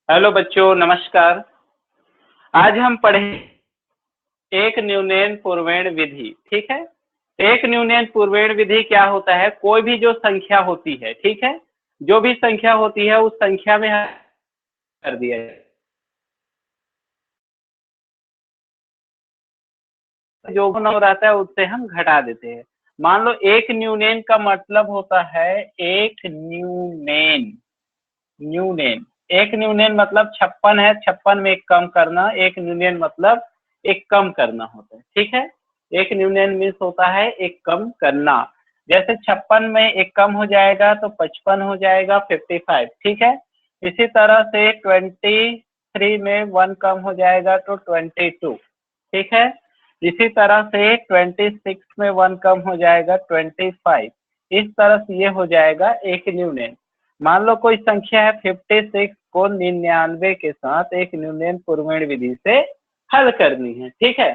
Hello बच्चों, नमस्कार। आज हम पढ़े एक न्यूनयन पूर्वेण विधि। ठीक है, एक न्यूनयन पूर्वेण विधि क्या होता है? कोई भी जो संख्या होती है, ठीक है, जो भी संख्या होती है उस संख्या में कर दिया जाए, जो नंबर आता है उससे हम घटा देते हैं। मान लो एक न्यूनयन का मतलब होता है एक न्यूनयन। न्यूनयन, एक न्यूनयन मतलब 56 है, 56 में एक कम करना। एक न्यूनयन मतलब एक कम करना होता है। ठीक है, एक न्यूनयन मीन्स होता है एक कम करना। जैसे 56 में एक कम हो जाएगा तो 55 हो जाएगा, 55। ठीक है, इसी तरह से 23 में 1 कम हो जाएगा तो 22। ठीक है, इसी तरह से 26 में 1 कम हो जाएगा 25। इस तरह से ये हो जाएगा एक न्यूनयन। मान लो कोई संख्या है 56 को 99 के साथ एक न्यूनयन पूर्वेण विधि से हल करनी है। ठीक है,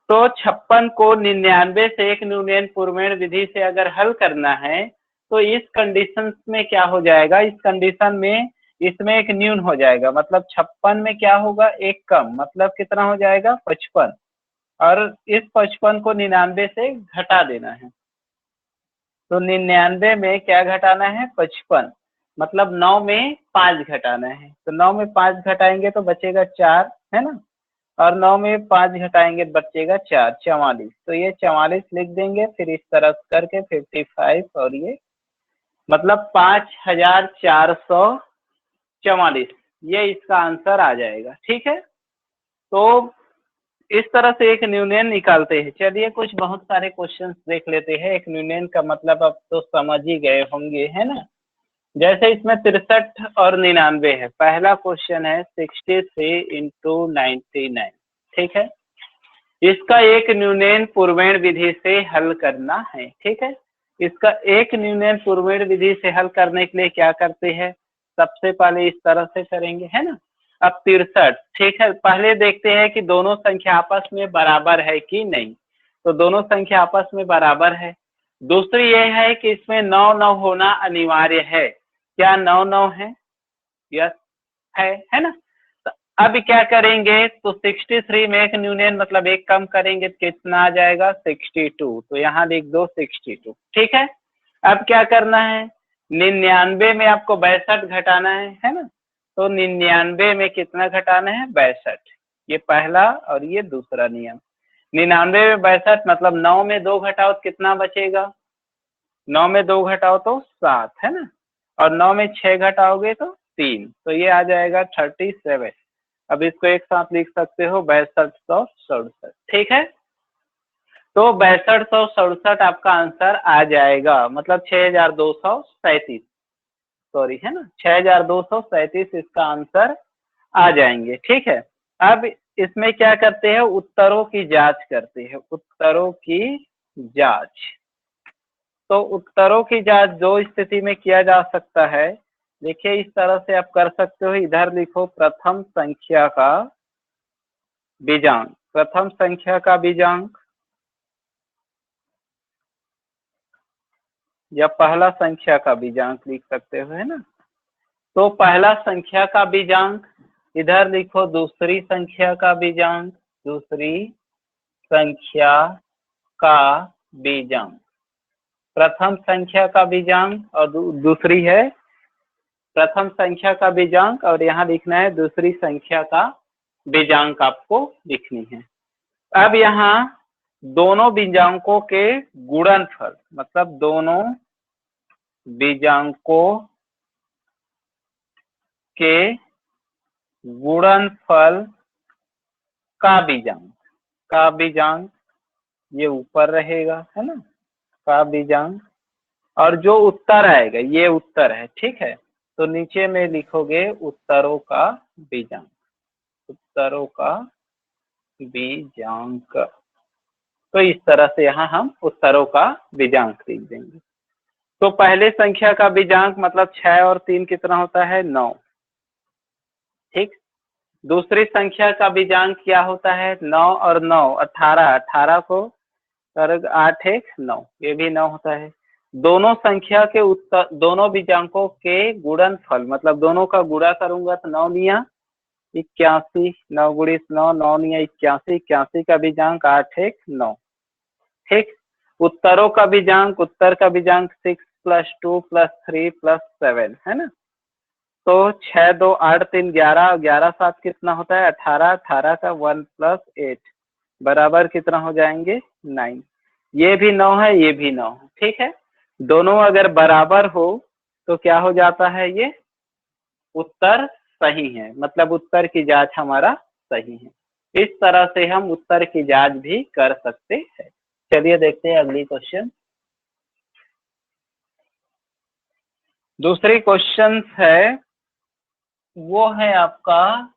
तो 56 को 99 से एक न्यूनयन पूर्वेण विधि से अगर हल करना है तो इस कंडीशन में क्या हो जाएगा? इस कंडीशन में इसमें एक न्यून हो जाएगा, मतलब 56 में क्या होगा? एक कम, मतलब कितना हो जाएगा? 55। और इस 55 को 99 से घटा देना है, तो 99 में क्या घटाना है? 55, मतलब 9 में 5 घटाना है। तो 9 में 5 घटाएंगे तो बचेगा 4, है ना। और 9 में 5 घटाएंगे तो बचेगा 4, 44। तो ये 44 लिख देंगे, फिर इस तरह करके 55 और ये मतलब 5444, ये इसका आंसर आ जाएगा। ठीक है, तो इस तरह से एक न्यूनयन निकालते हैं। चलिए कुछ बहुत सारे क्वेश्चंस देख लेते हैं। एक न्यूनयन का मतलब अब तो समझ ही गए होंगे, है ना। जैसे इसमें 63 और 99 है। पहला क्वेश्चन है 63 इंटू 99। ठीक है, इसका एक न्यूनयन पूर्वेण विधि से हल करना है। ठीक है, इसका एक न्यूनयन पूर्वेण विधि से हल करने के लिए क्या करते हैं? सबसे पहले इस तरह से करेंगे, है ना। अब 63, ठीक है, पहले देखते हैं कि दोनों संख्या आपस में बराबर है कि नहीं। तो दोनों संख्या आपस में बराबर है। दूसरी यह है कि इसमें 9 होना अनिवार्य है। क्या 9 है? यस है ना। तो अब क्या करेंगे? तो 63 में एक न्यूनयन मतलब एक कम करेंगे तो कितना आ जाएगा? 62। तो यहाँ लिख दो 62। ठीक है, अब क्या करना है? 99 में आपको 62 घटाना है ना। तो 99 में कितना घटाना है? 62। ये पहला और ये दूसरा नियम। 99 में 62 मतलब 9 में 2 घटाओ तो कितना बचेगा? 9 में 2 घटाओ तो 7, है ना। और 9 में 6 घटाओगे तो 3, तो ये आ जाएगा 37। अब इसको एक साथ लिख सकते हो 6267। ठीक है, तो 6267 आपका आंसर आ जाएगा, मतलब 6237। सॉरी, है ना, 6237 इसका आंसर आ जाएंगे। ठीक है, अब इसमें क्या करते हैं? उत्तरों की जांच करते हैं। उत्तरों की जांच, तो उत्तरों की जांच दो स्थिति में किया जा सकता है। देखिए इस तरह से आप कर सकते हो। इधर लिखो प्रथम संख्या का बीजांक। प्रथम संख्या का बीजांक या पहला संख्या का बीजांक लिख सकते हो, है ना। तो पहला संख्या का बीजांक, इधर लिखो दूसरी संख्या का बीजांक। दूसरी संख्या का बीजांक, प्रथम संख्या का बीजांक और दूसरी है प्रथम संख्या का बीजांक, और यहाँ लिखना है दूसरी संख्या का बीजांक आपको लिखनी है। अब यहाँ दोनों बीजांकों के गुणनफल, मतलब दोनों बीजांकों के गुणनफल का बीजांक ये ऊपर रहेगा, है ना, का बीजांक। और जो उत्तर आएगा ये उत्तर है। ठीक है, तो नीचे में लिखोगे उत्तरों का बीजांक। उत्तरों का बीजांक, तो इस तरह से यहाँ हम उत्तरों का बीजांक लिख देंगे। तो पहले संख्या का बीजांक मतलब 6 और 3 कितना होता है? 9। ठीक, दूसरी संख्या का बीजांक क्या होता है? 9 और 9 18, 18 को 8 1 9, ये भी 9 होता है। दोनों संख्या के उत्तर, दोनों बीजांकों के गुणनफल, मतलब दोनों का गुणा करूंगा तो 9 निया 81, 9 गुणित 9, 9 निया 81, 81 का बीजांक 8 1 9। ठीक, उत्तरों का बीजांक, उत्तर का बीजांक 6 + 2 + 3 + 7 है ना। तो 6 2 8 3 11, 11 7 कितना होता है 18, 18 का 1 + 8 बराबर कितना हो जाएंगे 9। ये भी 9 है, ये भी 9 है। ठीक है, दोनों अगर बराबर हो तो क्या हो जाता है, ये उत्तर सही है, मतलब उत्तर की जांच हमारा सही है। इस तरह से हम उत्तर की जांच भी कर सकते हैं। चलिए देखते हैं अगली क्वेश्चन। दूसरी क्वेश्चन है, वो है आपका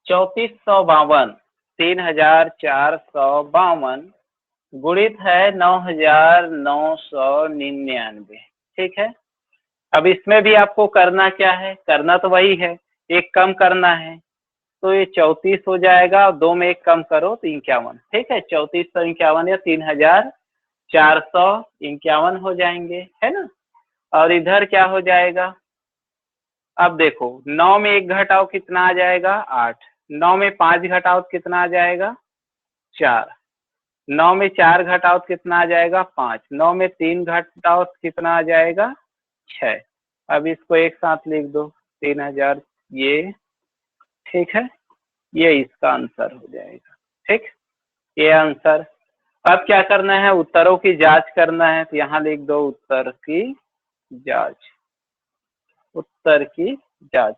3452, 3452 गुणित है 9999। ठीक है, अब इसमें भी आपको करना क्या है, करना तो वही है, एक कम करना है। तो ये 34 हो जाएगा और 2 में एक कम करो तो 51। ठीक है, 3451 या 3451 हो जाएंगे, है ना। और इधर क्या हो जाएगा, अब देखो 9 में एक घटाओ कितना आ जाएगा 8, 9 में 5 घटाओ कितना आ जाएगा 4, 9 में 4 घटाओ कितना आ जाएगा 5, 9 में 3 घटाओ कितना आ जाएगा 6। अब इसको एक साथ लिख दो 3000, ये ठीक है, ये इसका आंसर हो जाएगा। ठीक, ये आंसर। अब क्या करना है, उत्तरों की जांच करना है, तो यहाँ लिख दो उत्तर की जांच, उत्तर की जांच।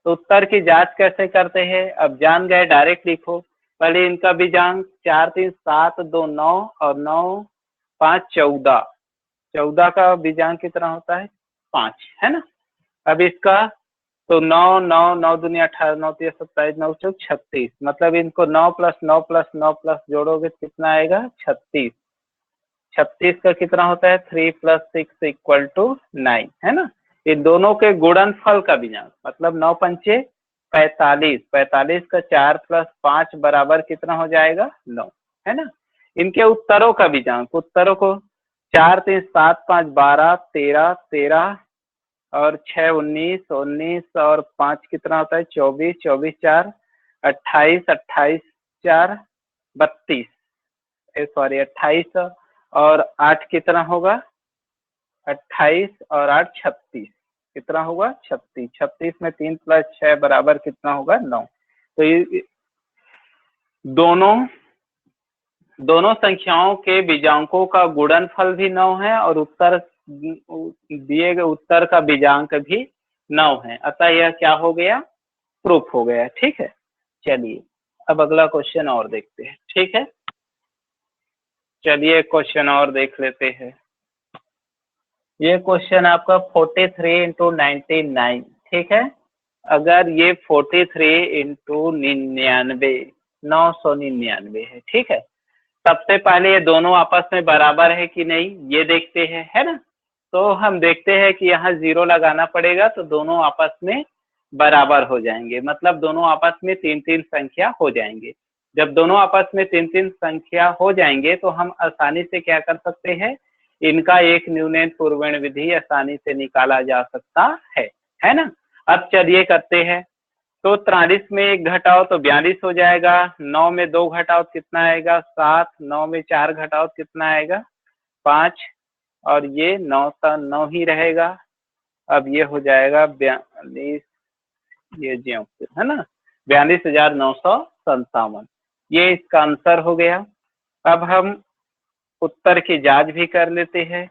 तो उत्तर की जांच कैसे करते हैं, अब जान गए, डायरेक्ट लिखो। पहले इनका बीजांक 4 3 7 2 9 और 9 5 14, 14 का बीजांक कितना होता है 5, है ना। अब इसका तो 9 9 9 दूनी 18, 9 3 27, 9 4 36, मतलब इनको 9 + 9 + 9 + जोड़ोगे कितना आएगा 36। 36 का कितना होता है 3 + 6 = 9, है ना। इन दोनों के गुणनफल का बीजांक, मतलब 9 पंचे 45, 45 का 4 + 5 बराबर कितना हो जाएगा 9, है ना। इनके उत्तरों का बीजांक, उत्तरों को 4 3 7 5 12 13 13 और 6 19 19 और 5 कितना होता है 24, 24 4 28, 28 4 32, सॉरी 28 और 8 कितना होगा 28 और 8 36, कितना होगा 36, 36 में 3 + 6 बराबर कितना होगा 9। तो ये दोनों संख्याओं के बीजांकों का गुणनफल भी 9 है और उत्तर दिए गए उत्तर का बीजांक भी 9 है, अतः यह क्या हो गया, प्रूफ हो गया। ठीक है, चलिए अब अगला क्वेश्चन और देखते हैं। ठीक है, चलिए क्वेश्चन और देख लेते हैं। ये क्वेश्चन आपका 43 × 99। ठीक है, अगर ये 43 × 99, 999 है। ठीक है, सबसे पहले ये दोनों आपस में बराबर है कि नहीं ये देखते हैं, है ना। तो हम देखते हैं कि यहाँ 0 लगाना पड़ेगा, तो दोनों आपस में बराबर हो जाएंगे, मतलब दोनों आपस में 3 3 संख्या हो जाएंगे। जब दोनों आपस में 3 3 संख्या हो जाएंगे तो हम आसानी से क्या कर सकते हैं, इनका एक न्यूनन पूर्वण विधि आसानी से निकाला जा सकता है ना। अब चलिए करते हैं। तो 43 में एक घटाओ तो 42 हो जाएगा, 9 में 2 घटाओ कितना आएगा 7, 9 में 4 घटाओ कितना आएगा 5, और ये 9 का 9 ही रहेगा। अब ये हो जाएगा 42, ये ज्यों है ना 42,957, ये इसका आंसर हो गया। अब हम उत्तर की जांच भी कर लेते हैं।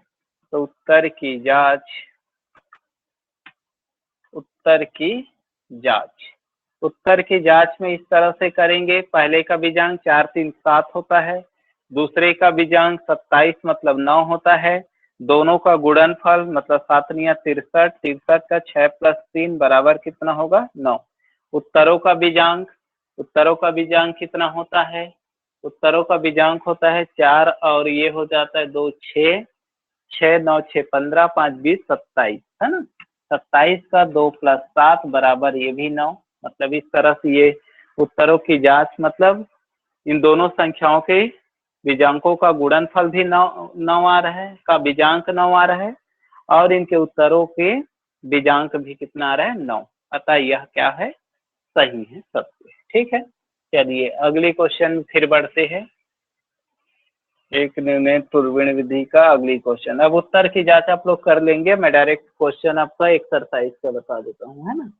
तो उत्तर की जांच, उत्तर की जांच, उत्तर की जांच में इस तरह से करेंगे। पहले का बीजांक 4 3 7 होता है, दूसरे का बीजांक 27 मतलब 9 होता है, दोनों का गुणनफल मतलब 7 × 63, 63 का 6 + 3 बराबर कितना होगा 9। उत्तरों का बीजांक, उत्तरों का बीजांक कितना होता है, उत्तरों का बीजांक होता है 4 और ये हो जाता है 2 6, 6 9 6 15, 5 20 27, है ना। 27 का 2 + 7 बराबर ये भी 9, मतलब इस तरह से ये उत्तरों की जांच, मतलब इन दोनों संख्याओं के बीजांकों का गुणनफल भी 9 आ रहा है, का बीजांक 9 आ रहा है और इनके उत्तरों के बीजांक भी कितना आ रहा है 9। अतः यह क्या है, सही है सबसे। ठीक है, चलिए अगली क्वेश्चन फिर बढ़ते हैं। एक निर्णय पूर्वण विधि का अगली क्वेश्चन। अब उत्तर की जांच आप लोग कर लेंगे, मैं डायरेक्ट क्वेश्चन आपका एक्सरसाइज का बता देता हूँ, है ना।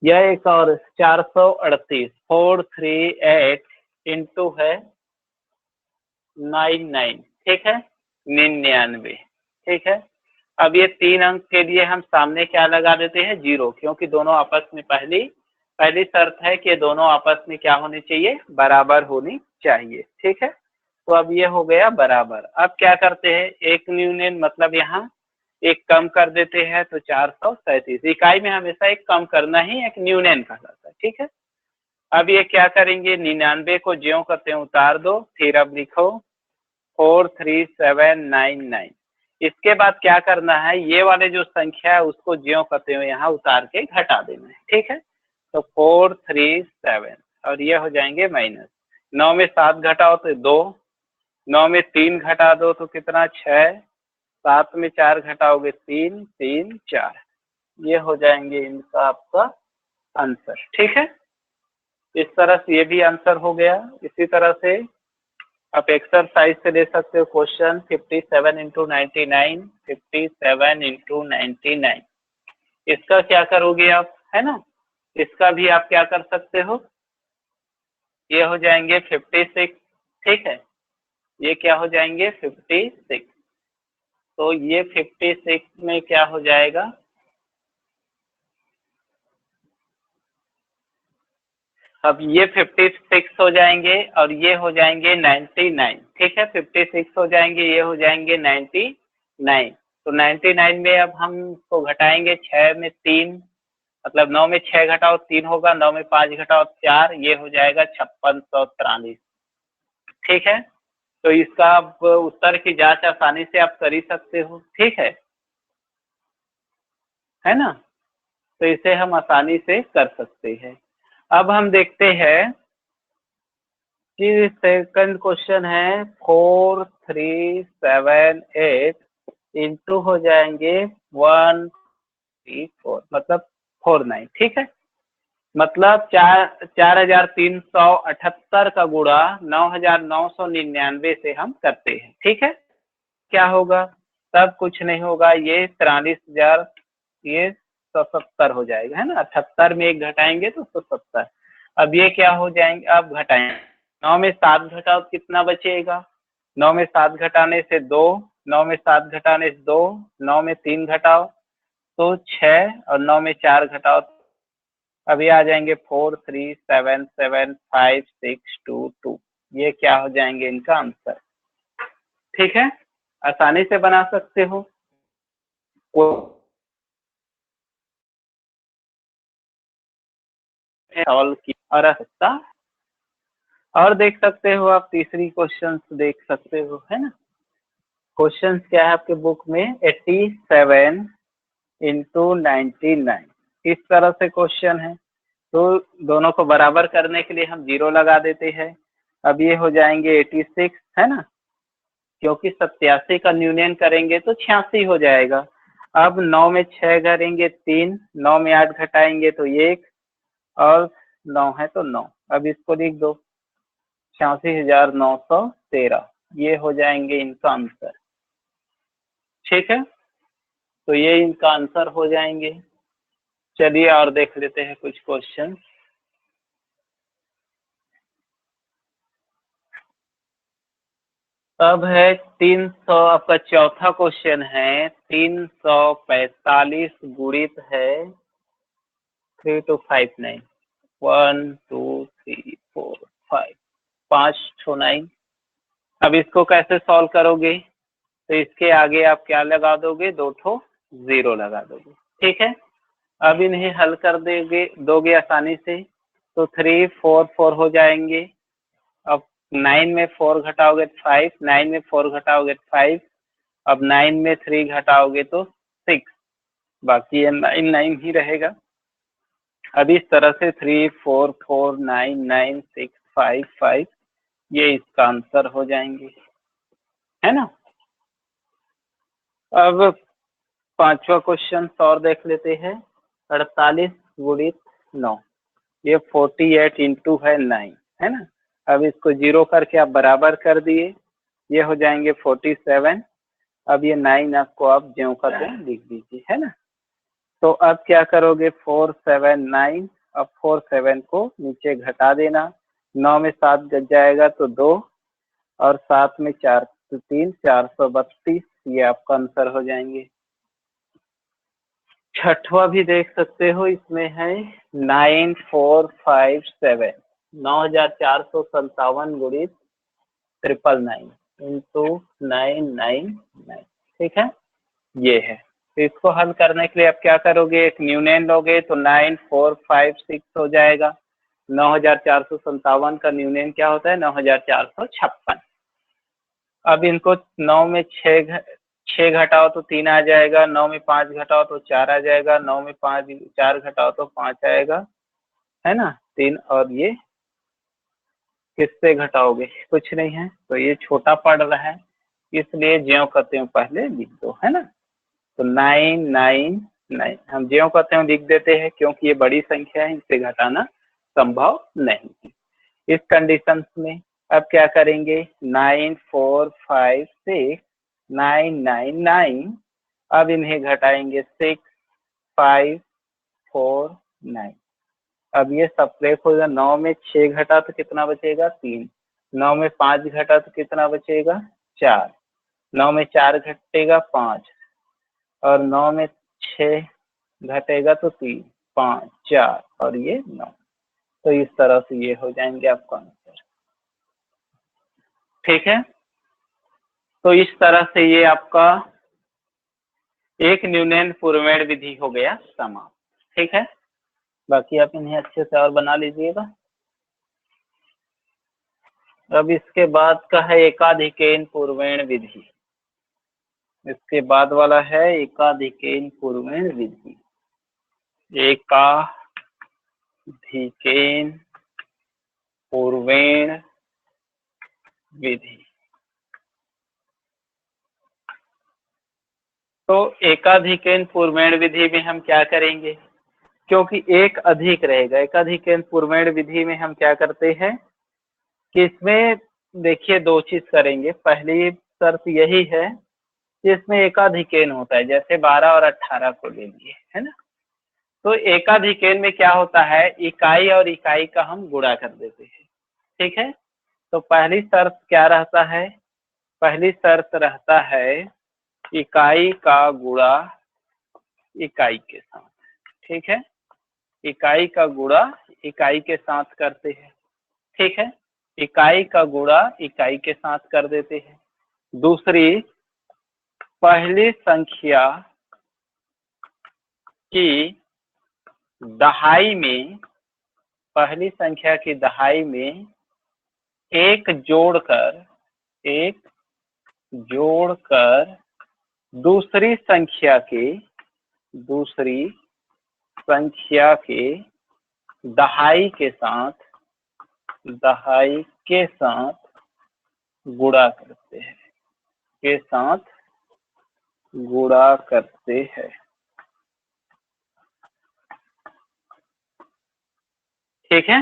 यह एक और 438 438 इंटू है 99, ठीक है, 99, ठीक है। अब ये 3 अंक के लिए हम सामने क्या लगा देते हैं, 0, क्योंकि दोनों आपस में पहली शर्त है कि दोनों आपस में क्या होनी चाहिए, बराबर होनी चाहिए। ठीक है, तो अब ये हो गया बराबर। अब क्या करते हैं, एक न्यूनन मतलब यहाँ एक कम कर देते हैं, तो 437 इकाई में हमेशा एक कम करना ही एक न्यूनन कहलाता है। ठीक है, अब ये क्या करेंगे, 99 को ज्यों करते हैं उतार दो, फिर अब लिखो 43799। इसके बाद क्या करना है, ये वाले जो संख्या है उसको ज्यों करते हुए यहाँ उतार के घटा देना है। ठीक है, तो 437 और ये हो जाएंगे माइनस 9 में 7 घटाओ तो 2, 9 में 3 घटा दो तो कितना 6, 7 में 4 घटाओगे 3, 3 4, ये हो जाएंगे इनका आपका आंसर। ठीक है, इस तरह से ये भी आंसर हो गया। इसी तरह से आप एक्सरसाइज से ले सकते हो क्वेश्चन 57 इंटू 99, 57 इंटू 99। इसका क्या करोगे आप, है ना, इसका भी आप क्या कर सकते हो, ये हो जाएंगे 56। ठीक है, ये क्या हो जाएंगे 56, तो ये 56 में क्या हो जाएगा, अब ये 56 हो जाएंगे और ये हो जाएंगे 99। ठीक है, 56 हो जाएंगे, ये हो जाएंगे 99। तो 99 में अब हम इसको घटाएंगे 6 में 3, मतलब 9 में 6 घटाओ 3 होगा, 9 में 5 घटाओ 4, ये हो जाएगा 5643। ठीक है, तो इसका आप उत्तर की जांच आसानी से आप कर ही सकते हो। ठीक है ना, तो इसे हम आसानी से कर सकते हैं। अब हम देखते हैं कि सेकंड क्वेश्चन है 4378 इंटू हो जाएंगे 134 मतलब 49। ठीक है, मतलब 4378 का गुणा 9999 से हम करते हैं। ठीक है, क्या होगा, तब कुछ नहीं होगा, ये 43,000 ये 170 हो जाएगा, है ना, 78 में एक घटाएंगे तो 170। अब ये क्या हो जाएंगे, अब घटाएंगे 9 में 7 घटाओ तो कितना बचेगा, 9 में 7 घटाने से 2, 9 में 7 घटाने से 2, 9 में 3 घटाओ तो 6 और 9 में 4 घटाओ, अभी आ जाएंगे 43775622, ये क्या हो जाएंगे इनका आंसर। ठीक है, आसानी से बना सकते हो, सॉल्व की और सकता। और देख सकते हो आप तीसरी क्वेश्चन देख सकते हो, है ना। क्वेश्चन क्या है आपके बुक में 87 इंटू 99, इस तरह से क्वेश्चन है। तो दोनों को बराबर करने के लिए हम 0 लगा देते हैं। अब ये हो जाएंगे 86, है ना, क्योंकि 87 का न्यूनयन करेंगे तो 86 हो जाएगा। अब 9 में 6 करेंगे 3, 9 में 8 घटाएंगे तो 1 और 9 है तो 9, अब इसको लिख दो 86,913, ये हो जाएंगे इनका आंसर। ठीक है, तो ये इनका आंसर हो जाएंगे। चलिए और देख लेते हैं कुछ क्वेश्चन। अब है 300, आपका चौथा क्वेश्चन है 345 गुणित है 3259, 1 2 3 4 5, 5 6 9। अब इसको कैसे सॉल्व करोगे, तो इसके आगे आप क्या लगा दोगे, 2 ठो 0 लगा दोगे। ठीक है, अब इन्हें हल कर दोगे आसानी से, तो 3 4 4 हो जाएंगे। अब 9 में 4 घटाओगे 5, 9 में 4 घटाओगे 5, अब 9 में 3 घटाओगे तो 6, बाकी ये 9 9 ही रहेगा। अब इस तरह से 3 4 4 9 9 6 5 5, ये इसका आंसर हो जाएंगे, है ना। अब पांचवा क्वेश्चन और देख लेते हैं। 48 गुणित 9, ये 48 इंटू है 9, है ना। अब इसको जीरो करके आप बराबर कर दिए, ये हो जाएंगे 47। अब ये 9 आपको आप ज्यों का त्यों लिख दीजिए, है ना। तो अब क्या करोगे, 479, अब 47 को नीचे घटा देना, 9 में 7 गज जाएगा तो 2, और 7 में 4 तो 3, 432, ये आपका आंसर हो जाएंगे। छठवा भी देख सकते हो, इसमें है 9457, 9457 गुणित 999 इंटू 999, ठीक है, ये है। तो इसको हल करने के लिए आप क्या करोगे, एक न्यूनैन लोगे तो 9456 हो जाएगा। 9457 का न्यूनैन क्या होता है, 9456। अब इनको 9 में 6 घटाओ तो 3 आ जाएगा, 9 में 5 घटाओ तो 4 आ जाएगा, 9 में 4 घटाओ तो 5 आएगा, है ना, 3। और ये किससे घटाओगे, कुछ नहीं है, तो ये छोटा पड़ रहा है, इसलिए ज्यों कहते हैं पहले लिख दो, है ना। तो 999 हम ज्यों कहते हैं लिख देते हैं, क्योंकि ये बड़ी संख्या है, इसे घटाना संभव नहीं है इस कंडीशन में। अब क्या करेंगे, 9456 999, अब इन्हें घटाएंगे 6549। अब ये सब्ट्रैक्ट होगा, 9 में 6 घटा तो कितना बचेगा, 3, 9 में 5 घटा तो कितना बचेगा, 4, 9 में 4 घटेगा 5, और 9 में 6 घटेगा तो 3, 5, 4 और ये 9। तो इस तरह से ये हो जाएंगे आपका आंसर, ठीक है। तो इस तरह से ये आपका एक न्यूनैन पूर्वेण विधि हो गया समाप्त, ठीक है। बाकी आप इन्हें अच्छे से और बना लीजिएगा। अब इसके बाद का है एकाधिकेन पूर्वेण विधि, इसके बाद वाला है एकाधिकेन पूर्वेण विधि। एकाधिकेन पूर्वेण विधि। तो एकाधिकेन पूर्वेण विधि में हम क्या करेंगे, क्योंकि एक अधिक रहेगा, एकाधिकेन पूर्वेण विधि में हम क्या करते हैं कि इसमें देखिए 2 चीज करेंगे। पहली शर्त यही है कि इसमें एकाधिकेन होता है, जैसे 12 और 18 को ले लिए, है ना। तो एकाधिकेन में क्या होता है, इकाई और इकाई का हम गुणा कर देते हैं, ठीक है। तो पहली शर्त क्या रहता है, पहली शर्त रहता है इकाई का गुणा इकाई के साथ, ठीक है। इकाई का गुणा इकाई के साथ करते हैं, ठीक है। इकाई का गुणा इकाई के साथ कर देते हैं। दूसरी, पहली संख्या की दहाई में, पहली संख्या की दहाई में एक जोड़कर दूसरी संख्या के दहाई के साथ गुणा करते हैं, ठीक है।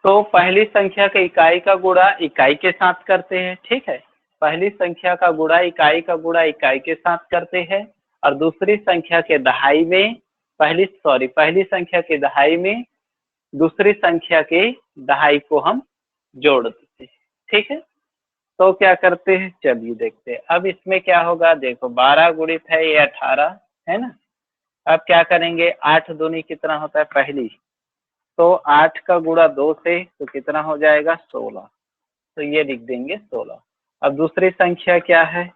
तो पहली संख्या के इकाई का गुणा इकाई के साथ करते हैं, ठीक है। पहली संख्या का गुणा इकाई के साथ करते हैं, और दूसरी संख्या के दहाई में पहली संख्या के दहाई में दूसरी संख्या के दहाई को हम जोड़ देते हैं, ठीक है। तो क्या करते हैं, चलिए देखते हैं। अब इसमें क्या होगा, देखो 12 गुणित है ये 18, है ना। अब क्या करेंगे, 8 दूनी कितना होता है, पहली, तो 8 का गुणा 2 से तो कितना हो जाएगा, 16, तो ये लिख देंगे 16। अब दूसरी संख्या क्या है,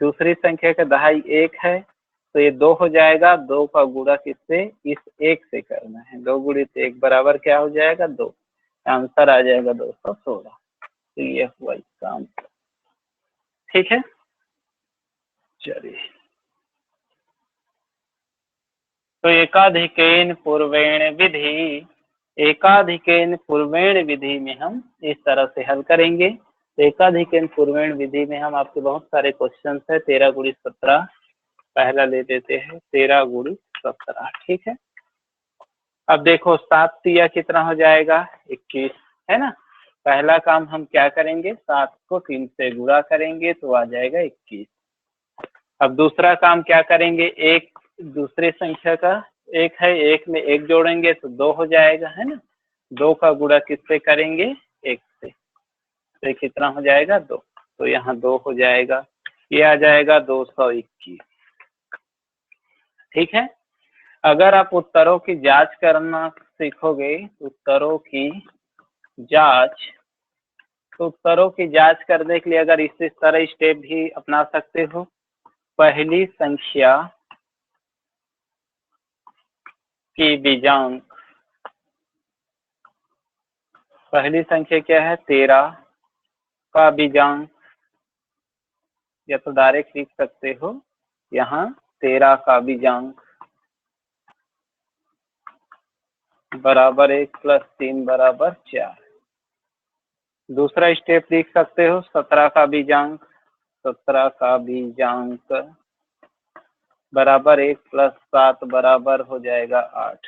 दूसरी संख्या का दहाई 1 है, तो ये 2 हो जाएगा, 2 का गुणा किससे, इस 1 से करना है, 2 गुणित 1 बराबर क्या हो जाएगा, 2, आंसर आ जाएगा 216। तो ये हुआ इसका आंसर, ठीक है। चलिए, तो एकाधिकेन पूर्वेण विधि में हम इस तरह से हल करेंगे। तो एकाधिकेन पूर्वेण विधि में हम आपके बहुत सारे क्वेश्चन है, 13 गुणित 17, पहला ले लेते हैं 13 गुणित 17, ठीक है। अब देखो 7 तिया कितना हो जाएगा 21, है ना। पहला काम हम क्या करेंगे, 7 को 3 से गुणा करेंगे तो आ जाएगा 21। अब दूसरा काम क्या करेंगे, एक दूसरी संख्या का एक है, एक में एक जोड़ेंगे तो 2 हो जाएगा, है ना। 2 का गुणा किससे करेंगे, 1 से, तो कितना हो जाएगा 2, तो यहाँ 2 हो जाएगा, ये आ जाएगा 221, ठीक है। अगर आप उत्तरों की जांच करना सीखोगे, उत्तरों की जांच, तो उत्तरों की जांच करने के लिए अगर इस तरह स्टेप भी अपना सकते हो। पहली संख्या की बीजांक, पहली संख्या क्या है 13 का बीजांक, या तो डायरेक्ट लिख सकते हो यहाँ 13 का बीजांक बराबर 1 + 3 = 4। दूसरा स्टेप लिख सकते हो 17 का बीजांक, 17 का बीजांक बराबर 1 + 7 बराबर हो जाएगा 8।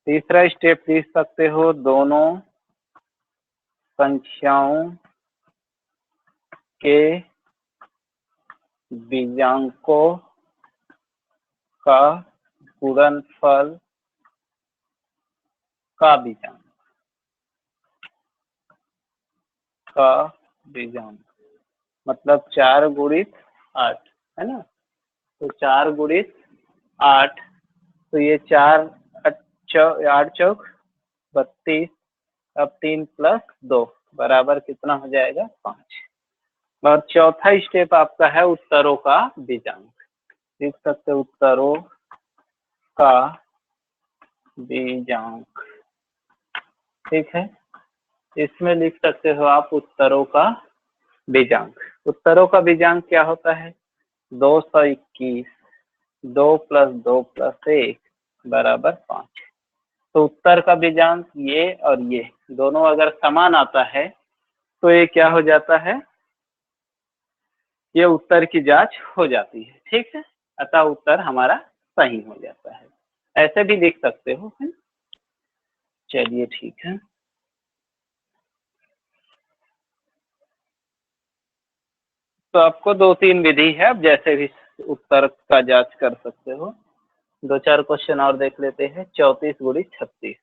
तीसरा स्टेप लिख सकते हो दोनों संख्याओं के बीजांकों का गुणनफल का बीजांक, का बीजांक मतलब 4 गुणित 8, है ना। तो 4 गुणित 8, तो ये 4 8 चौक 32, अब 3 + 2 बराबर कितना हो जाएगा 5। और चौथा स्टेप आपका है उत्तरों का बीजांक, लिख सकते उत्तरों का बीजांक, ठीक है। इसमें लिख सकते हो आप उत्तरों का बीजांक। उत्तरों का बीजांक क्या होता है 221, 2 + 2 + 1 बराबर 5। तो उत्तर का बीजांक ये और ये दोनों अगर समान आता है तो ये क्या हो जाता है, ये उत्तर की जांच हो जाती है, ठीक है। अतः उत्तर हमारा सही हो जाता है, ऐसे भी लिख सकते हो, है। चलिए ठीक है। तो आपको 2-3 विधि है, अब जैसे भी उत्तर का जांच कर सकते हो। 2-4 क्वेश्चन और देख लेते हैं। 34 गुणित 36,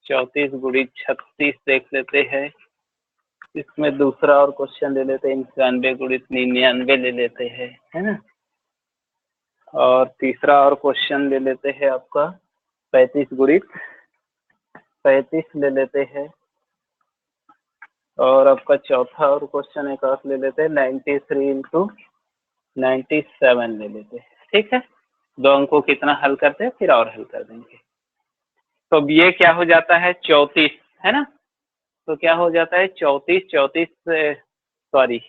34 गुणित 36 देख लेते हैं। इसमें दूसरा और क्वेश्चन ले लेते हैं 91 गुणित 99 ले लेते हैं, है ना। और तीसरा और क्वेश्चन ले लेते हैं आपका 35 गुणित 35 ले लेते हैं। और आपका चौथा और क्वेश्चन एक और ले लेते हैं 93 × 97 ले लेते हैं, ठीक है। 2 अंकों कितना हल करते हैं फिर और हल कर देंगे। तो अब ये क्या हो जाता है 34, है ना। तो क्या हो जाता है 34 सॉरी,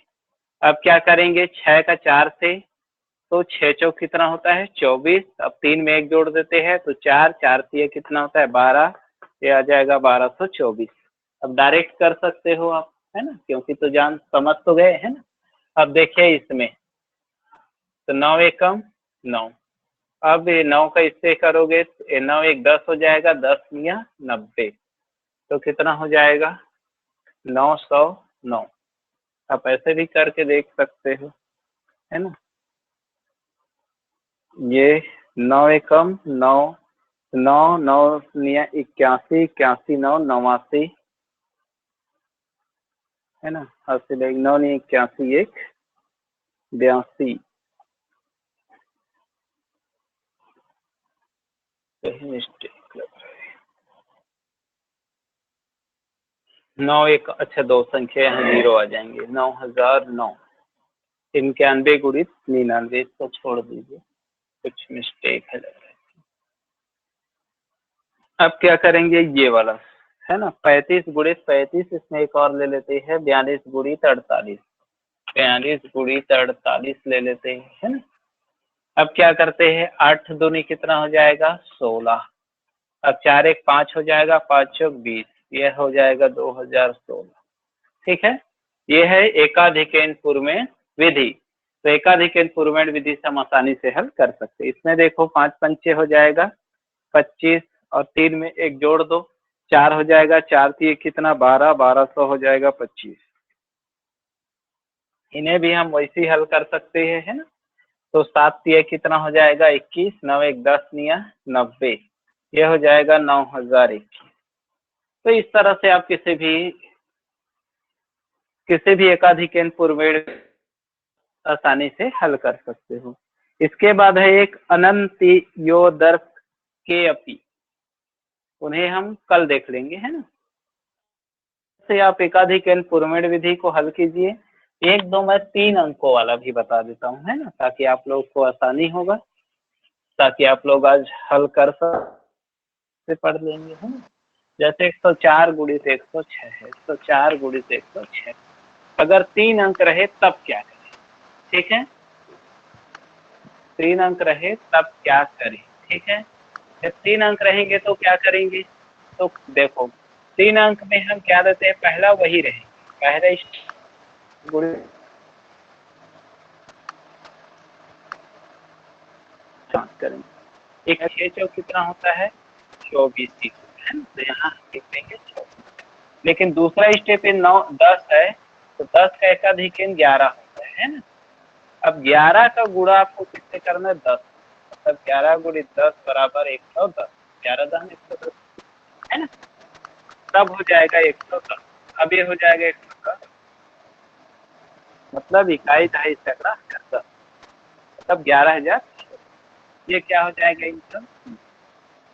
अब क्या करेंगे 6 का 4 से, तो 6 चौक कितना होता है 24, अब 3 में 1 जोड़ देते हैं तो 4, 4 से कितना होता है 12, ये आ जाएगा 1224। अब डायरेक्ट कर सकते हो आप, है ना, क्योंकि तो जान समझ तो गए, है ना। अब देखिए इसमें तो 9 एकम 9, अब ये 9 का इससे करोगे तो 9 1 10 हो जाएगा, 10 × 90, तो कितना हो जाएगा 909। आप ऐसे भी करके देख सकते हो, है ना। ये 9 एकम 9, 9 9 × 81, 81 9 89, है ना। 80 9 × 81 1 82, कहीं मिस्टेक लग रहा है। 9 1, अच्छा 2 संख्या यहाँ 0 आ जाएंगे, 9009। 91 गुणित 99 को छोड़ दीजिए, कुछ मिस्टेक है लग रहा है। अब क्या करेंगे ये वाला, है ना 35 गुणित 35, इसमें एक और ले लेते हैं 42 गुणित 48, 42 गुणित 48 ले लेते हैं, है ना। अब क्या करते हैं 8 दूनी कितना हो जाएगा 16, अब 4 1 5 हो जाएगा, 5 चौक 20, यह हो जाएगा 2016, ठीक है। ये है एकाधिकेन पूर्व में विधि। तो एकाधिक इम्प्रूवमेंट विधि से हम आसानी से हल कर सकते हैं। इसमें देखो 5 पंचे हो जाएगा 25 और 3 में 1 जोड़ दो 4 हो जाएगा, 4 3 कितना 12, 1200 हो जाएगा 25। इन्हें भी हम वैसे ही हल कर सकते हैं, है ना। तो 7 3 कितना हो जाएगा 21, 9 1 10 निया 90, ये हो जाएगा 9021। तो इस तरह से आप किसी भी एकाधिक इम्प्रूवमेंट आसानी से हल कर सकते हो। इसके बाद है एक अनंत योदर्क के अपी, उन्हें हम कल देख लेंगे, है ना। से आप एकाधिक इम्प्रूवमेंट विधि को हल कीजिए। एक दो मैं 3 अंकों वाला भी बता देता हूँ, है ना, ताकि आप लोग को आसानी होगा, ताकि आप लोग आज हल कर से पढ़ लेंगे, है ना। जैसे 104 गुणित 106 है, 104 गुणित 106, अगर 3 अंक रहे तब क्या करें, ठीक है। 3 अंक रहे तब क्या करें, ठीक है। जब 3 अंक रहेंगे तो क्या करेंगे, तो देखो 3 अंक में हम क्या देते हैं, पहला वही रहेंगे, पहले गुणित करेंगे। एक 6 चौक कितना होता है 24, है ना, तो यहाँ लिख देंगे 24। लेकिन दूसरा स्टेप इन 9 10 है, तो 10 का एकाधिक 11 होता है ना। अब 11 का गुणा आपको किससे करना है 10, मतलब 11 गुणित 10 बराबर 110, 11 10 110, है ना, तब हो जाएगा 110। अब ये हो जाएगा 110, मतलब इकाई ढाई सैकड़ा 10, मतलब 11,000। ये क्या हो जाएगा इनका।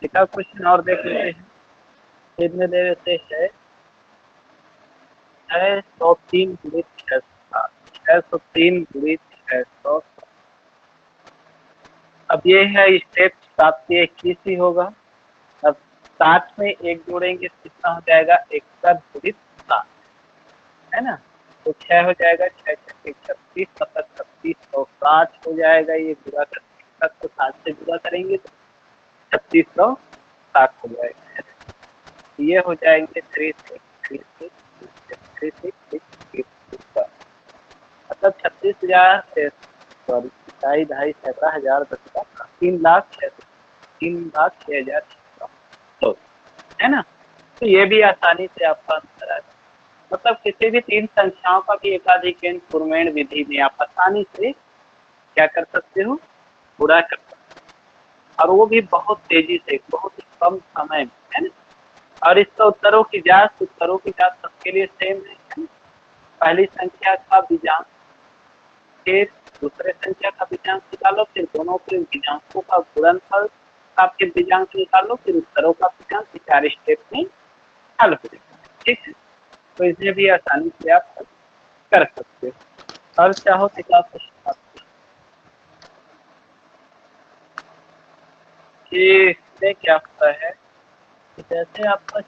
इसका क्वेश्चन और देख लेते हैं, कितने दे देते हैं 603 गुणित 603 गुणित 600। अब ये है स्टेप 7 से 21 ही होगा। अब 7 में 1 जोड़ेंगे तो कितना हो जाएगा 61 गुणित 7, है ना। तो 6 हो जाएगा 6 6 36, मतलब 3660 हो जाएगा। ये पूरा कर तो 7 से पूरा करेंगे तो 3660 हो जाएगा। ये हो जाएंगे 3666 मतलब 36,000 सॉरी ढाई ढाई 17,000 3 लाख 3,06,000, तो है ना। तो ये भी आसानी से आपका आंसर आ जाए, मतलब किसी भी 3 संख्याओं का भी एकाधिक इम्प्रूवमेंट विधि में आप आसानी से क्या कर सकते हो, पूरा कर सकते हो, और वो भी बहुत तेजी से, बहुत ही कम समय में, है ना। और इसका उत्तरों की जांच सबके लिए सेम है। पहली संख्या का बीजांक, फिर दूसरे संख्या का बीजांक निकालो, फिर दोनों के बीजांकों का गुणनफल का फिर बीजांक निकालो, फिर उत्तरों का बीजांक, 4 स्टेप में हल हो जाएगा, ठीक है। तो इसे भी आसानी से आप कर सकते हो। और चाहो तो क्या कि इसमें क्या होता है, जैसे आपका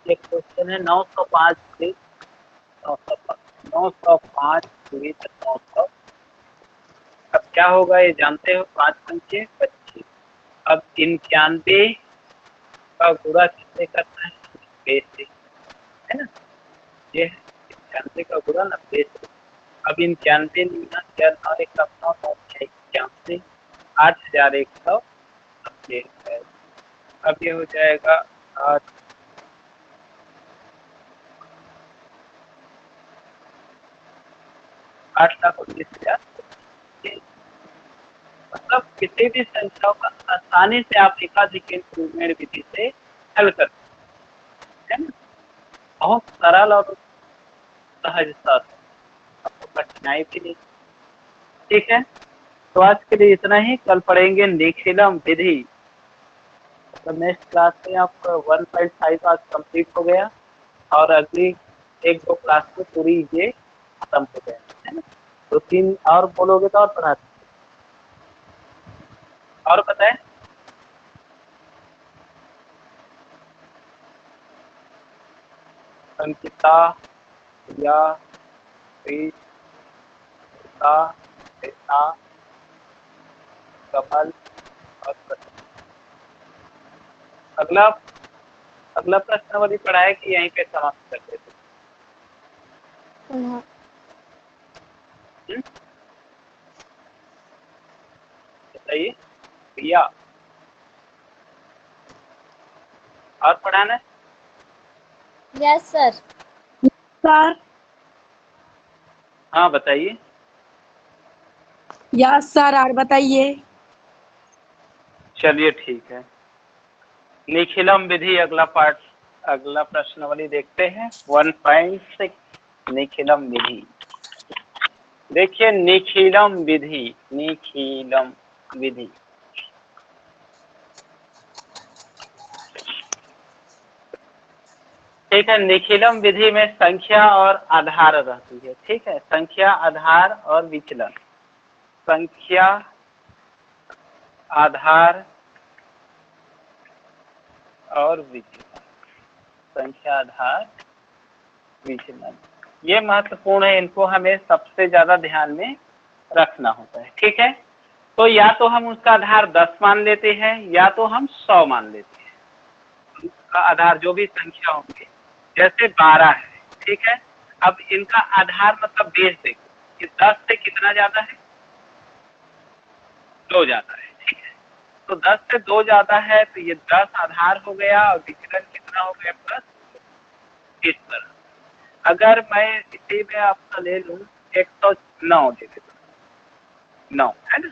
एक क्वेश्चन है 905 से 905 गुणित 900, अब क्या होगा ये जानते हो, 5 पंचे 25। अब 91 का गुणा किससे करना है 90 से, है ना। ये 91 का गुणा 90 से। अब 91 और 1 81, 8,190 है। अब ये हो जाएगा 8,19,000। मतलब किसी भी संख्या का आसानी से आप एकाधिक इम्प्रूवमेंट विधि से हल कर सकते हैं, बहुत सरल और सहज सा, आपको कठिनाई भी नहीं, ठीक है। तो आज के लिए इतना ही, कल पढ़ेंगे निखिलम विधि। तो नेक्स्ट क्लास में आपका 1.5 आज कंप्लीट हो गया, और अगली 1-2 क्लास में पूरी ये खत्म हो गया, है ना। तो 3 और बोलोगे तो और पढ़ाते, और बताएं। अंकिता या कमल और अगला अगला प्रश्नावली पढ़ाए कि यहीं पे समाप्त करते थे। भैया? और पढ़ाना है? Yes sir. सर। हाँ बताइए। यस सर, और बताइए। चलिए ठीक है, निखिलम विधि अगला पार्ट, अगला प्रश्नावली देखते हैं। 1.6 निखिलम विधि। देखिए निखिलम विधि, निखिलम विधि ठीक है। निखिलम विधि में संख्या और आधार रहती है, ठीक है। संख्या, आधार और विचलन। संख्या, आधार और विचलन। संख्या, आधार, विचलन, ये महत्वपूर्ण है। इनको हमें सबसे ज्यादा ध्यान में रखना होता है, ठीक है। तो या तो हम उसका आधार 10 मान लेते हैं या तो हम 100 मान लेते हैं। उसका आधार जो भी संख्या होंगे, जैसे 12 है, ठीक है। अब इनका आधार मतलब बेस देखो, ये 10 से कितना ज्यादा है? 2 ज्यादा है, ठीक है। तो 10 से 2 ज्यादा है तो ये 10 आधार हो गया और विचलन कितना हो गया? प्लस। इस तरह अगर मैं इसी में आपका ले लूँ 109 दे देता हूँ, 9 है ना।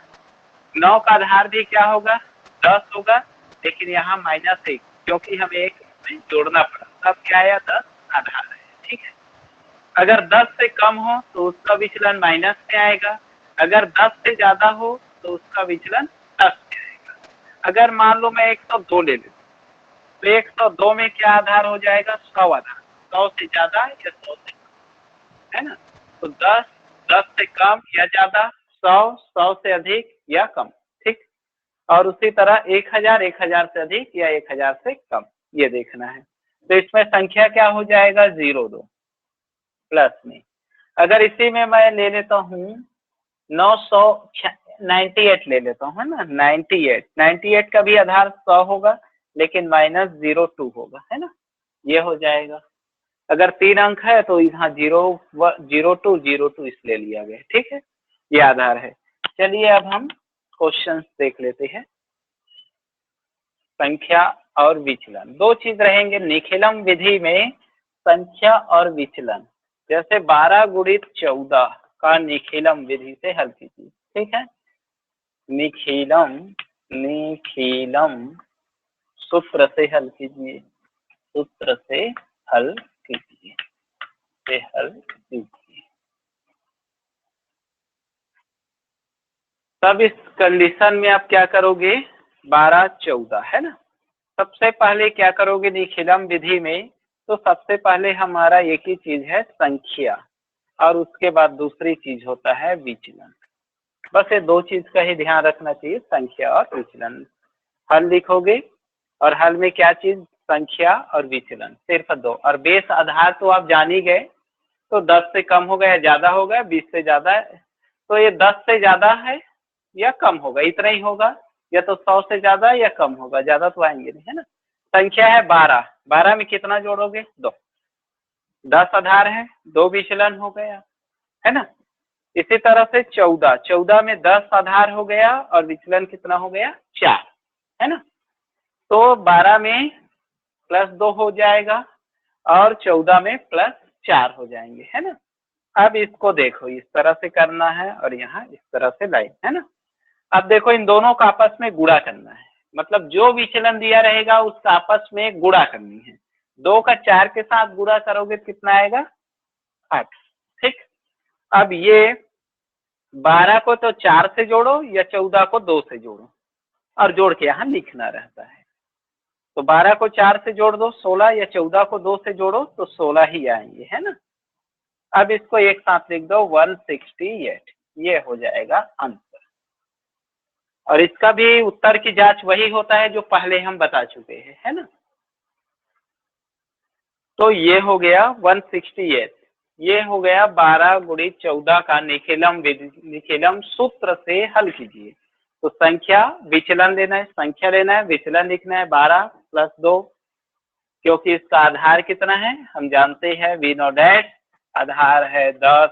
9 का आधार भी क्या होगा? 10 होगा, लेकिन यहाँ -1 क्योंकि हमें एक में जोड़ना पड़ा, तब क्या आया? 10 आधार है, ठीक है। अगर 10 से कम हो तो उसका विचलन माइनस में आएगा, अगर 10 से ज्यादा हो तो उसका विचलन 10 में आएगा। अगर मान लो मैं 102 ले लेता हूँ तो 102 में क्या आधार हो जाएगा? 100 आधार। 100 से ज्यादा या 100 से कम, है ना। तो 10, 10 से कम या ज्यादा, 100, 100 से अधिक या कम, ठीक। और उसी तरह 1000, 1000 से अधिक या 1000 से कम, ये देखना है। तो इसमें संख्या क्या हो जाएगा? 02 प्लस में। अगर इसी में मैं ले लेता हूँ 998 ले लेता हूँ, है ना। 98 का भी आधार 100 होगा, लेकिन -02 होगा, है ना। ये हो जाएगा। अगर 3 अंक है तो यहाँ 02 इसलिए लिया गया, ठीक है। ये आधार है। चलिए अब हम क्वेश्चन देख लेते हैं। संख्या और विचलन, दो चीज रहेंगे निखिलम विधि में, संख्या और विचलन। जैसे 12 गुणित 14 का निखिलम विधि से हल कीजिए, ठीक है। निखिलम, निखिलम सूत्र से हल कीजिए, सूत्र से हल कीजिए, से हल कीजिए। तब इस कंडीशन में आप क्या करोगे? 12, 14 है ना। सबसे पहले क्या करोगे निखिलम विधि में? तो सबसे पहले हमारा एक ही चीज है संख्या, और उसके बाद दूसरी चीज होता है विचलन। बस ये दो चीज का ही ध्यान रखना चाहिए, संख्या और विचलन। हल लिखोगे और हल में क्या चीज? संख्या और विचलन, सिर्फ दो। और बेस आधार तो आप जान ही गए, तो 10 से कम होगा या ज्यादा होगा, 20 से ज्यादा है तो ये 10 से ज्यादा है या कम होगा, इतना ही होगा। या तो 100 से ज्यादा या कम होगा, ज्यादा तो आएंगे नहीं, है ना। संख्या है 12, 12 में कितना जोड़ोगे? 2। 10 आधार है, 2 विचलन हो गया, है ना। इसी तरह से 14, 14 में 10 आधार हो गया और विचलन कितना हो गया? 4, है ना। तो 12 में +2 हो जाएगा और 14 में +4 हो जाएंगे, है ना। अब इसको देखो, इस तरह से करना है और यहाँ इस तरह से लाइन, है ना। अब देखो इन दोनों का आपस में गुणा करना है, मतलब जो विचलन दिया रहेगा उसका आपस में गुणा करनी है। 2 का 4 के साथ गुणा करोगे तो कितना आएगा? 8, ठीक। अब ये 12 को तो 4 से जोड़ो या 14 को 2 से जोड़ो, और जोड़ के यहाँ लिखना रहता है। तो 12 को 4 से जोड़ दो 16, या 14 को 2 से जोड़ो तो 16 ही आएंगे, है ना। अब इसको एक साथ लिख दो 168, ये हो जाएगा आंसर। और इसका भी उत्तर की जांच वही होता है जो पहले हम बता चुके हैं, है ना। तो ये हो गया 168, ये हो गया 12 गुणित 14 का निखिलम सूत्र से हल कीजिए। तो संख्या विचलन लेना है, संख्या लेना है, विचलन लिखना है 12 + 2, क्योंकि इसका आधार कितना है हम जानते हैं, V0 आधार है 10,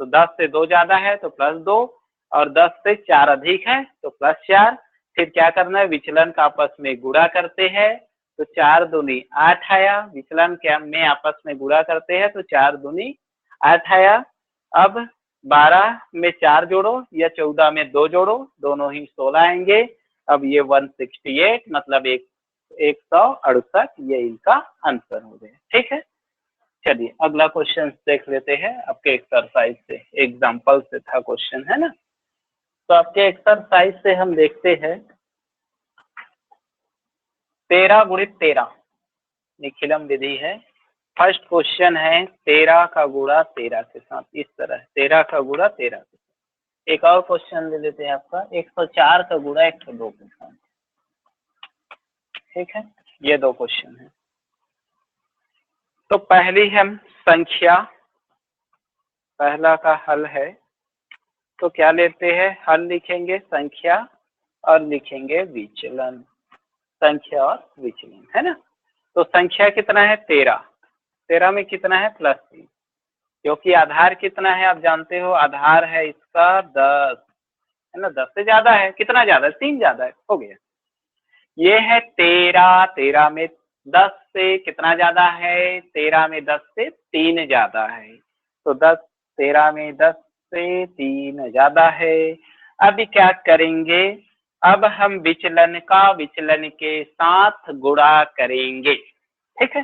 तो 10 से 2 ज्यादा है तो +2, और 10 से 4 अधिक है तो +4, फिर क्या करना है, विचलन का आपस में गुणा करते हैं तो 4 दूनी 8 आया। विचलन क्या में आपस में गुणा करते हैं तो 4 दूनी 8 आया। अब 12 में 4 जोड़ो या 14 में 2 जोड़ो, दोनों ही 16 आएंगे। अब ये 168 मतलब 168 ये इनका आंसर हो गया। ठीक है, चलिए अगला क्वेश्चन देख लेते हैं आपके एक्सरसाइज से, एग्जाम्पल से था क्वेश्चन, है ना। तो आपके एक्सरसाइज से हम देखते हैं 13 गुणित 13 निखिलम विधि है। फर्स्ट क्वेश्चन है 13 का गुणा 13 के साथ, इस तरह 13 का गुणा 13 के साथ। एक और क्वेश्चन ले लेते हैं आपका 104 का गुणा 102 के साथ। ठीक है, ये दो क्वेश्चन है। तो पहली हम संख्या, पहला का हल है तो क्या लेते हैं, हल लिखेंगे संख्या और लिखेंगे विचलन, संख्या और विचलन, है ना। तो संख्या कितना है 13, 13 में कितना है +3, क्योंकि आधार कितना है आप जानते हो, आधार है इसका 10, है ना। 10 से ज्यादा है, कितना ज्यादा है 3 ज्यादा है, हो गया। ये है 13, 13 में 10 से कितना ज्यादा है, 13 में 10 से 3 ज्यादा है, तो 13 में 10 से 3 ज्यादा है। अभी क्या करेंगे, अब हम विचलन का विचलन के साथ गुणा करेंगे। ठीक है,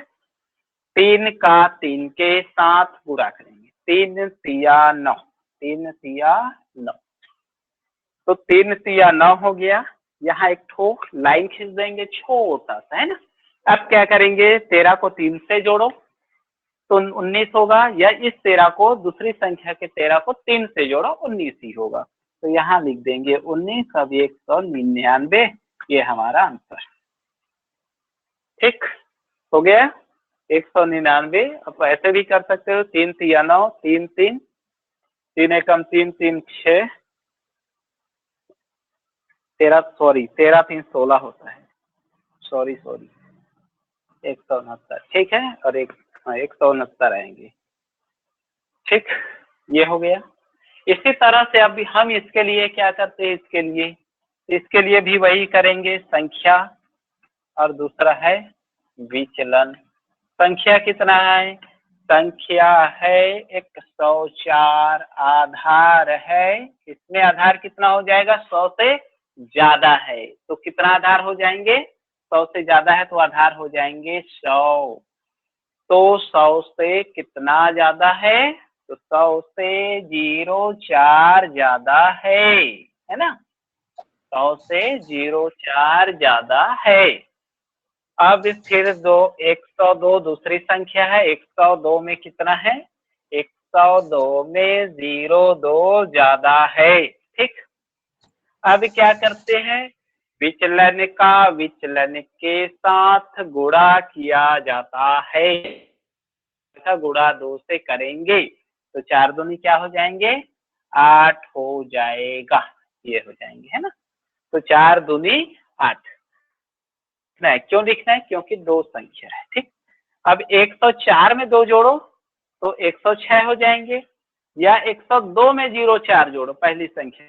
3 का 3 के साथ गुणा करेंगे, 3 तिया 9, 3 तिया 9, तो 3 तिया 9 हो गया। यहाँ एक ठो लाइन खींच देंगे छोटा सा, है ना। अब क्या करेंगे, 13 को 3 से जोड़ो तो 19 होगा, या इस 13 को दूसरी संख्या के 13 को 3 से जोड़ो 19 ही होगा। तो यहाँ लिख देंगे 19। अब 199 ये हमारा आंसर। ठीक हो गया 199। अब ऐसे भी कर सकते हो, 3 तिया 9, 3 3, 3 एकम 3, 3 6, 13 3 16 होता है, सॉरी 169। ठीक है, और 169 आएंगे। ठीक, ये हो गया। इसी तरह से अभी हम इसके लिए क्या करते हैं, इसके लिए भी वही करेंगे, संख्या और दूसरा है विचलन। संख्या कितना है, संख्या है 104, आधार है, इसमें आधार कितना हो जाएगा 100 से ज्यादा है, तो कितना आधार हो जाएंगे, 100 से ज्यादा है तो आधार हो जाएंगे 100। तो 100 से कितना ज्यादा है, तो 100 से 04 ज्यादा है ना, 100 से 04 ज्यादा है। अब फिर 102 दूसरी संख्या है, 102 में कितना है, 102 में 02 ज्यादा है। ठीक, अब क्या करते हैं, विचलन का विचलन के साथ गुणा किया जाता है, गुणा 2 से करेंगे तो 4 दूनी क्या हो जाएंगे 8 हो जाएगा, ये हो जाएंगे, है ना। तो 4 दूनी 8 लिखना है, क्यों लिखना है, क्योंकि दो संख्या है। ठीक, अब 104 में 2 जोड़ो तो 106 हो जाएंगे, या 102 में 04 जोड़ो, पहली संख्या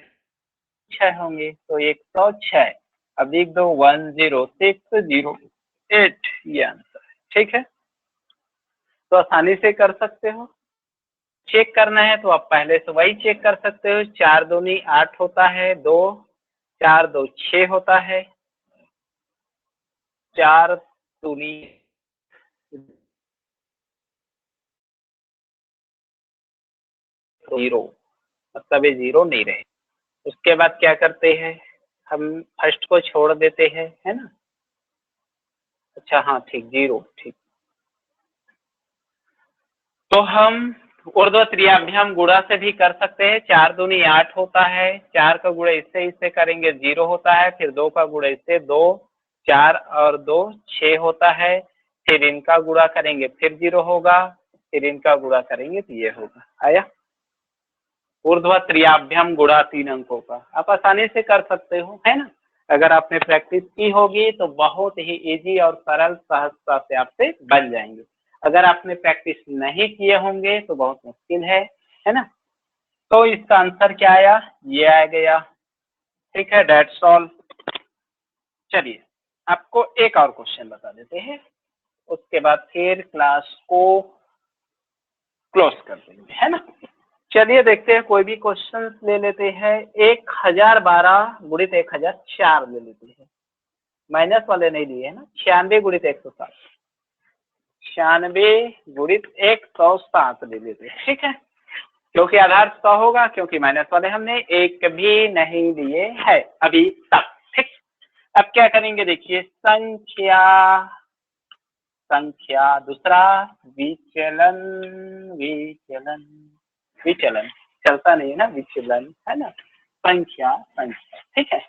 6 होंगे तो 106। अब लिख दो 10608, ये आंसर है। ठीक है, तो आसानी से कर सकते हो। चेक करना है तो आप पहले से वही चेक कर सकते हो, 4 दूनी 8 होता है, 2 4 2 6 होता है, 4 दूनी 0, मतलब ये 0 नहीं रहे। उसके बाद क्या करते हैं, हम फर्स्ट को छोड़ देते हैं, है ना। अच्छा हाँ ठीक, 0 ठीक। तो हम ऊर्ध्वत्रियाभ्याम गुणा से भी कर सकते हैं, 4 दूनी 8 होता है, 4 का गुणा इससे करेंगे 0 होता है, फिर 2 का गुणा इससे 2, 4 और 2 6 होता है, फिर इनका गुणा करेंगे फिर 0 होगा, फिर इनका गुणा करेंगे तो ये होगा, आया। ऊर्ध्वत्रियाभ्याम गुणा 3 अंकों का आप आसानी से कर सकते हो, है ना। अगर आपने प्रैक्टिस की होगी तो बहुत ही इजी और सरल सहजता से आपसे बन जाएंगे। अगर आपने प्रैक्टिस नहीं किए होंगे तो बहुत मुश्किल है ना। तो इसका आंसर क्या आया, ये आ गया। ठीक है, दैट्स ऑल। चलिए आपको एक और क्वेश्चन बता देते हैं, उसके बाद फिर क्लास को क्लोज कर देंगे, है ना। चलिए देखते हैं, कोई भी क्वेश्चन ले लेते हैं। 1012 गुणित 1004 ले लेते हैं, माइनस वाले नहीं लिए है ना। 96 गुणित 107, 96 गुणित 107 ले लेते हैं, ठीक है, क्योंकि आधार 100 होगा, क्योंकि माइनस वाले हमने एक भी नहीं लिए है अभी तक, ठीक। अब क्या करेंगे, देखिए संख्या संख्या, दूसरा विचलन, विचलन विचलन चलता नहीं है ना, विचलन है ना, संख्या संख्या, ठीक है।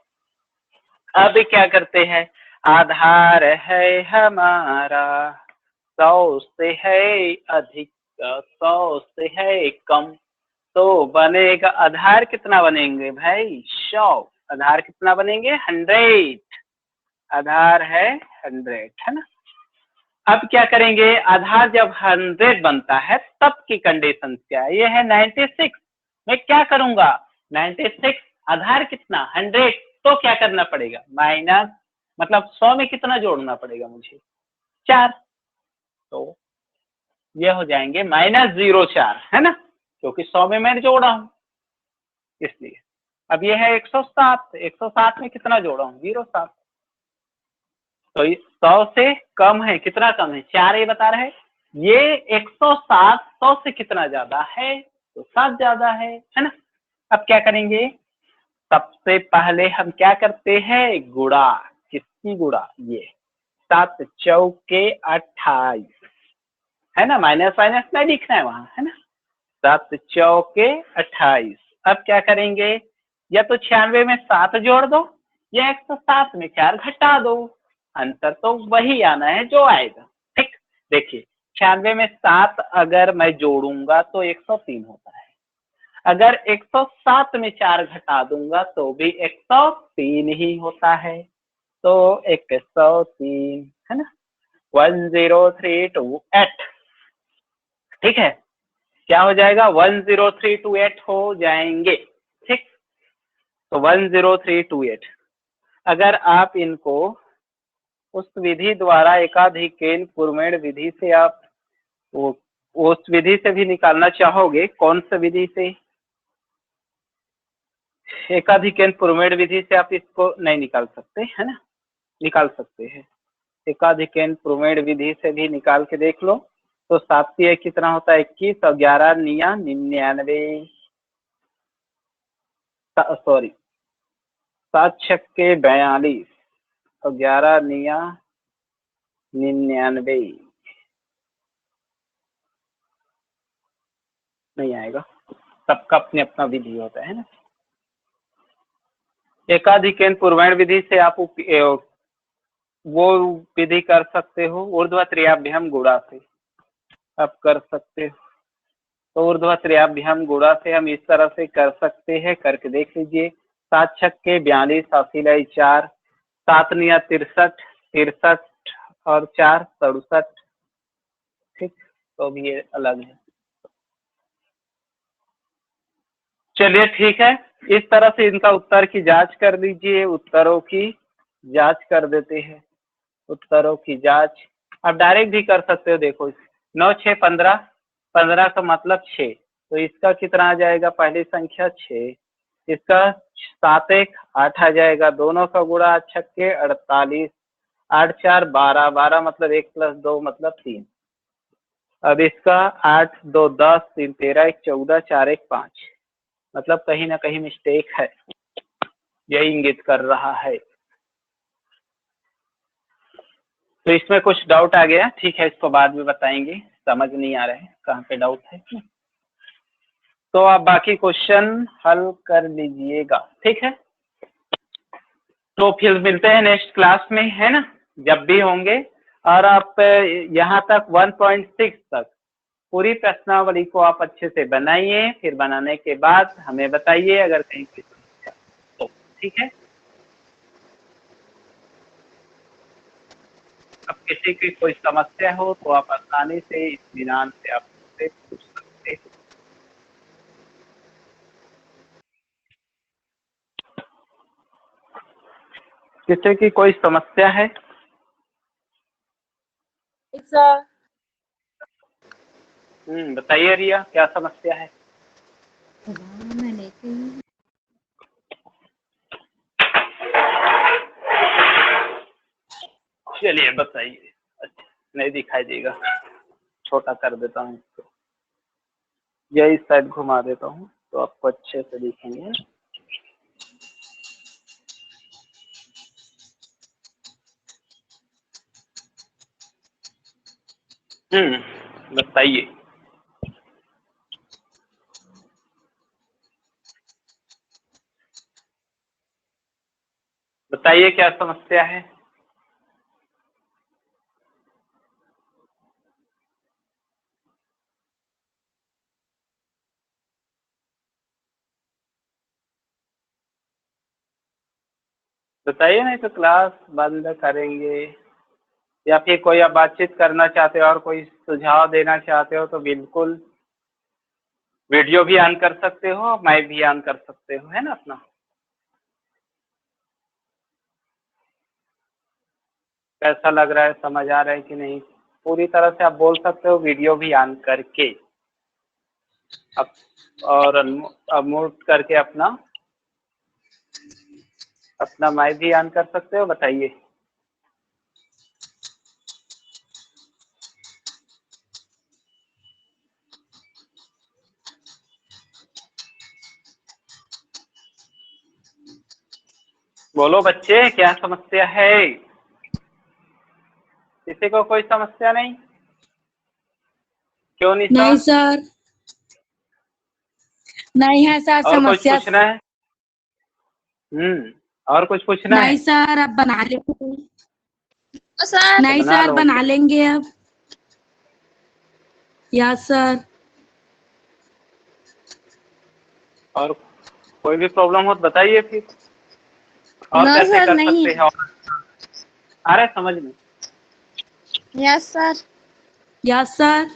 अब क्या करते हैं, आधार है हमारा 100 से है अधिक, 100 से है कम, तो बनेगा आधार कितना बनेंगे भाई, 100। आधार कितना बनेंगे, 100। आधार है 100, है ना। अब क्या करेंगे, आधार जब 100 बनता है तब की कंडीशन क्या है, ये है 96। मैं क्या करूंगा, 96 आधार कितना 100, तो क्या करना पड़ेगा, माइनस, मतलब 100 में कितना जोड़ना पड़ेगा मुझे, 4, तो ये हो जाएंगे -04, है ना, क्योंकि 100 में मैंने जोड़ा हूं इसलिए। अब ये है 107, 107 में कितना जोड़ा हूं, 07, तो 100 से कम है, कितना कम है, 4 ये बता रहे हैं। ये 107 100 से कितना ज्यादा है, तो 7 ज्यादा है ना। अब क्या करेंगे, सबसे पहले हम क्या करते हैं, गुणा, किसकी गुणा, ये 7 चौके 28, है ना, माइनस माइनस नहीं लिखना है वहां, है ना, 7 चौके 28। अब क्या करेंगे, या तो 96 में 7 जोड़ दो, या 107 में 4 घटा दो, अंतर तो वही आना है जो आएगा, ठीक। देखिए 96 में 7 अगर मैं जोड़ूंगा तो 103 होता है, अगर 107 में 4 घटा दूंगा तो भी 103 ही होता है, तो 103, है ना, 10328, ठीक है, क्या हो जाएगा, 10328 हो जाएंगे, ठीक। तो 10328, अगर आप इनको उस विधि द्वारा एकाधिकेन पुरमेड़ विधि से आप वो उस विधि से भी निकालना चाहोगे, कौन सा विधि से, एकाधिकेन पुरमेड़ विधि से आप इसको नहीं निकाल सकते, है ना, निकाल सकते हैं, एकाधिकेन पुरमेड़ विधि से भी निकाल के देख लो। तो 7 से 1 कितना होता है, 21, और 11 निया 99, सॉरी 7 छक्के 42, और 11 निया 99, नहीं आएगा, सबका अपने अपना विधि होता है ना। एकाधिकेन पुरमेड़ विधि से आप वो विधि कर सकते हो, ऊर्ध्व त्रियाभ्याम गुणा से आप कर सकते हो, तो ऊर्ध्व त्रियाभ्याम गुणा से हम इस तरह से कर सकते हैं, करके देख लीजिए। 7 छक्के 42, 4, 7 निया 63, 63 और 4 67, ठीक, तो भी ये अलग है। चलिए ठीक है, इस तरह से इनका उत्तर की जांच कर लीजिए, उत्तरों की जांच कर देते हैं, उत्तरों की जांच आप डायरेक्ट भी कर सकते हो। देखो 9 6 15, 15 का मतलब 6, तो इसका कितना आ जाएगा, पहली संख्या 6, इसका 7 1 8 आ जाएगा, दोनों का गुणा 8 छक्के 48, 8 4 12, 12 मतलब 1 + 2 मतलब 3। अब इसका 8 2 10, 3 13, 1 14, 4 1 5, मतलब कहीं ना कहीं मिस्टेक है, यही इंगित कर रहा है। तो इसमें कुछ डाउट आ गया, ठीक है, इसको बाद में बताएंगे, समझ नहीं आ रहा है कहाँ पे डाउट है, तो आप बाकी क्वेश्चन हल कर लीजिएगा, ठीक है। तो फिर मिलते हैं नेक्स्ट क्लास में, है ना, जब भी होंगे। और आप यहाँ तक 1.6 तक पूरी प्रश्नावली को आप अच्छे से बनाइए, फिर बनाने के बाद हमें बताइए अगर कहीं कोई समस्या तो, ठीक है। अब किसी की कोई समस्या हो तो आप आसानी से इत्मीनान से आप मुझसे पूछ सकते हैं। किसी की कोई समस्या है? सर। बताइए रिया, क्या समस्या है? चलिए बताइए। अच्छा, नहीं दिखाई देगा, छोटा कर देता हूँ इसको, यही साइड घुमा देता हूँ तो आपको अच्छे से दिखेंगे। बताइए। बताइए क्या समस्या है? बताइए, नहीं तो क्लास बंद करेंगे। या फिर कोई आप बातचीत करना चाहते हो और कोई सुझाव देना चाहते हो तो बिल्कुल वीडियो भी ऑन कर सकते हो, माइक भी ऑन कर सकते हो, है ना अपना। कैसा लग रहा है, समझ आ रहा है कि नहीं? पूरी तरह से आप बोल सकते हो वीडियो भी ऑन करके। अब और म्यूट करके अपना माइक भी ऑन कर सकते हो। बताइए। बोलो बच्चे, क्या समस्या है? किसी को कोई समस्या नहीं? क्यों निशा? नहीं सर, नहीं है सर और कुछ समस्या। पूछना है? और कुछ पूछना है? नहीं सर, अब बना लेंगे। सर। नहीं बना सर, लो। बना लेंगे अब। Yes sir. और कोई भी प्रॉब्लम हो तो बताइए फिर, और नो कैसे सर, कर नहीं। सकते हैं? आ रहा है समझ में? Yes sir. Yes sir.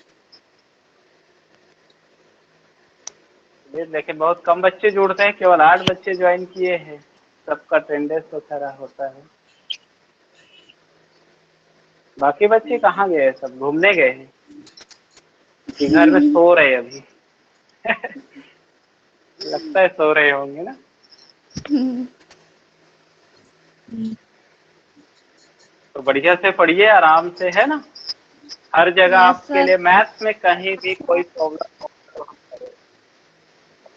लेकिन बहुत कम बच्चे जुड़ते हैं, केवल 8 बच्चे ज्वाइन किए हैं। सबका अटेंडेंस वगैरह होता है। बाकी बच्चे कहाँ गए हैं? सब घूमने गए हैं कि घर में सो रहे हैं अभी? लगता है सो रहे होंगे ना। तो बढ़िया से पढ़िए, आराम से, है ना। हर जगह यस आपके सर। लिए मैथ्स में कहीं भी कोई प्रॉब्लम हो तो हम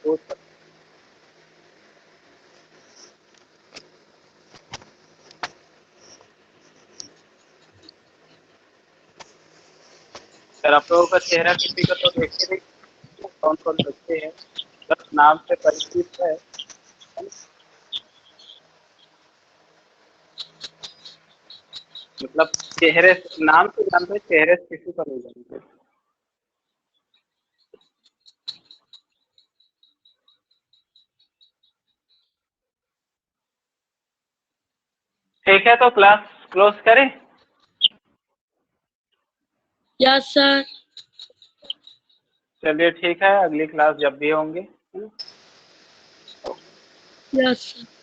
पूछ सकते हैं। सर आप लोगों का चेहरा किसी का तो देखे नहीं, कौन कौन बच्चे हैं, बस नाम से परिचित है। मतलब चेहरे से, नाम से जानते हैं, चेहरे से किसी को नहीं जानते। ठीक है, तो क्लास क्लोज करें? Yes sir. चलिए ठीक है, अगली क्लास जब भी होंगे, है ना? Yes sir.